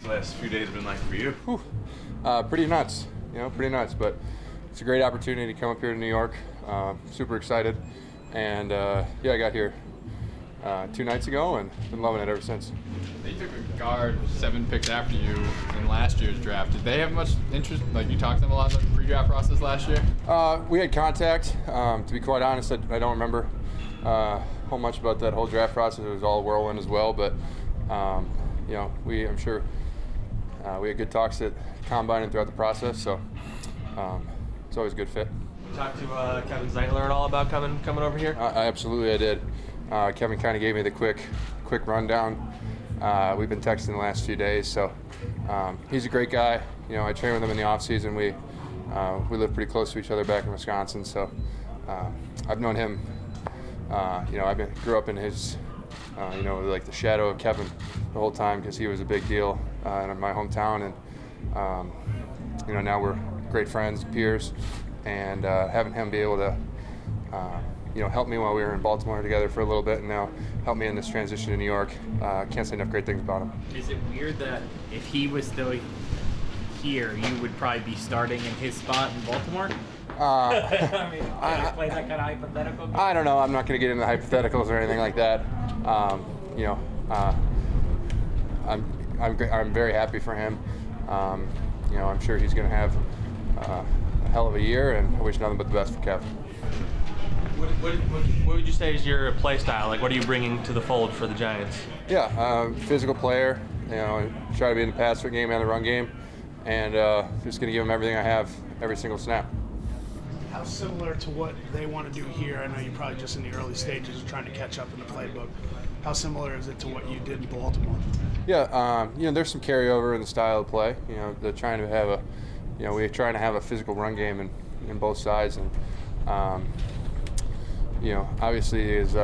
the last few days been like for you? Pretty nuts, pretty nuts. But it's a great opportunity to come up here to New York. Super excited, and I got here 2 nights ago and been loving it ever since. They took a guard 7 picks after you in last year's draft. Did they have much interest? Like, you talked to them a lot in the pre-draft process last year? We had contact. To be quite honest, I don't remember whole much about that whole draft process. It was all whirlwind as well, but I'm sure we had good talks at Combine and throughout the process, so it's always a good fit. Talk to Kevin Zeitler at all about coming over here? I did. Kevin kind of gave me the quick rundown. We've been texting the last few days, so he's a great guy. I train with him in the off season. We live pretty close to each other back in Wisconsin, so I've known him. Grew up in his, like the shadow of Kevin the whole time because he was a big deal in my hometown, and now we're great friends, peers, and having him be able to help me while we were in Baltimore together for a little bit, and now help me in this transition to New York. Can't say enough great things about him. Is it weird that if he was still here, you would probably be starting in his spot in Baltimore? I mean, play that kind of hypothetical game? I don't know. I'm not going to get into hypotheticals or anything like that. I'm very happy for him. I'm sure he's going to have a hell of a year, and I wish nothing but the best for Kevin. What would you say is your play style? Like, what are you bringing to the fold for the Giants? Physical player. Try to be in the passer game and the run game, and just going to give him everything I have every single snap. How similar to what they want to do here? I know you're probably just in the early stages of trying to catch up in the playbook. How similar is it to what you did in Baltimore? There's some carryover in the style of play. They're trying to have we're trying to have a physical run game in both sides, and obviously is we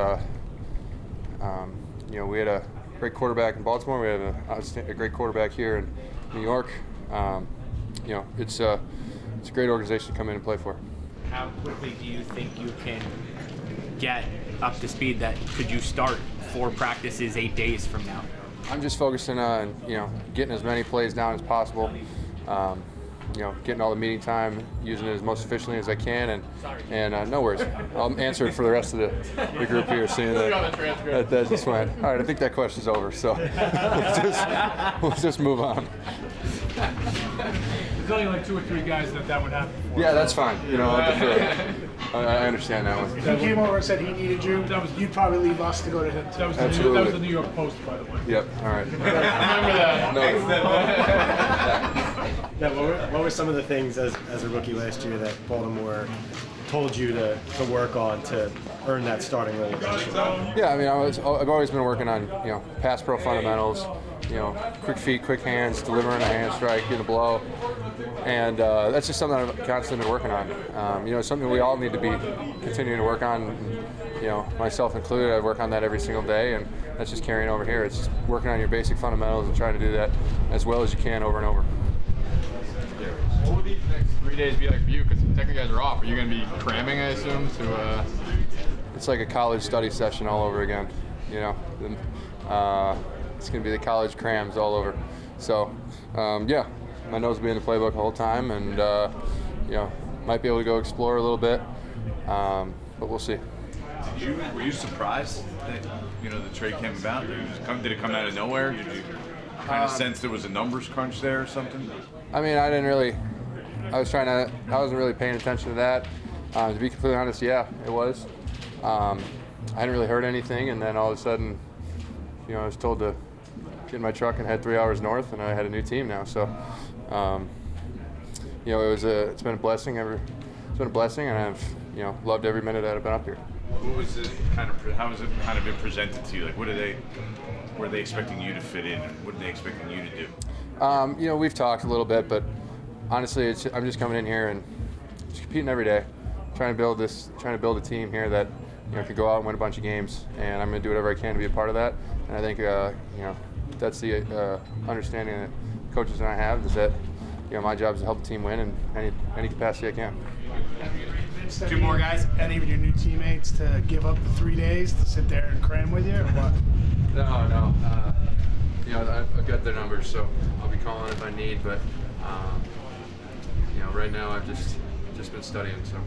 had a great quarterback in Baltimore. We have a great quarterback here in New York. It's a great organization to come in and play for. How quickly do you think you can get up to speed that could you start 4 practices 8 days from now? I'm just focusing on getting as many plays down as possible. Getting all the meeting time, using it as most efficiently as I can, and no worries. I'll answer it for the rest of the group here, seeing that just went. All right, I think that question's over, so we'll just move on. There's only like 2 or 3 guys that would happen for. Yeah, that's fine. I understand that one. If he came over and said he needed you, you'd probably leave us to go to him. That was the New York Post, by the way. Yep. All right. Remember that. No. What were some of the things as a rookie last year that Baltimore told you to work on to earn that starting role eventually? I've always been working on pass pro fundamentals, quick feet, quick hands, delivering a hand strike, getting a blow, and that's just something I've constantly been working on. It's something we all need to be continuing to work on. Myself included, I work on that every single day, and that's just carrying over here. It's just working on your basic fundamentals and trying to do that as well as you can over and over. What will these next 3 days be like for you? Because technically you guys are off. Are you going to be cramming, I assume, to It's like a college study session all over again, It's going to be the college crams all over. So, my nose will be in the playbook the whole time, and, might be able to go explore a little bit, but we'll see. Were you surprised that, the trade came about? Did it come out of nowhere? Did you kind of sense there was a numbers crunch there or something? I wasn't really paying attention to that. To be completely honest, it was. I hadn't really heard anything, and then all of a sudden, I was told to get in my truck and head 3 hours north, and I had a new team now. So, it's been a blessing. It's been a blessing, and I've loved every minute that I've been up here. What was it how was it kind of been presented to you? Like, were they expecting you to fit in, and what are they expecting you to do? We've talked a little bit, but honestly, I'm just coming in here and just competing every day, trying to build a team here that could go out and win a bunch of games, and I'm going to do whatever I can to be a part of that. And I think that's the understanding that coaches and I have, is that my job is to help the team win in any capacity I can. 2 more guys. Any of your new teammates to give up the 3 days to sit there and cram with you, or what? No. you know, I've got their numbers, so I'll be calling if I need. But you know, right now I've just been studying. So.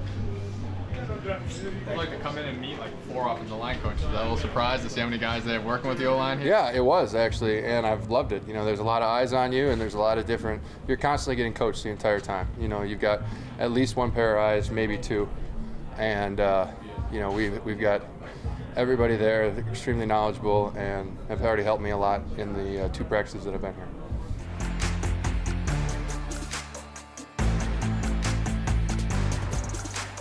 I'd like to come in and meet like 4 offensive line coaches. Was that a little surprised to see how many guys they have working with the O-line here? Yeah, it was actually, and I've loved it. You know, there's a lot of eyes on you, and there's a lot of different. You're constantly getting coached the entire time. You know, you've got at least one pair of eyes, maybe 2, and you know, we've got everybody there, extremely knowledgeable, and have already helped me a lot in the 2 practices that I've been here.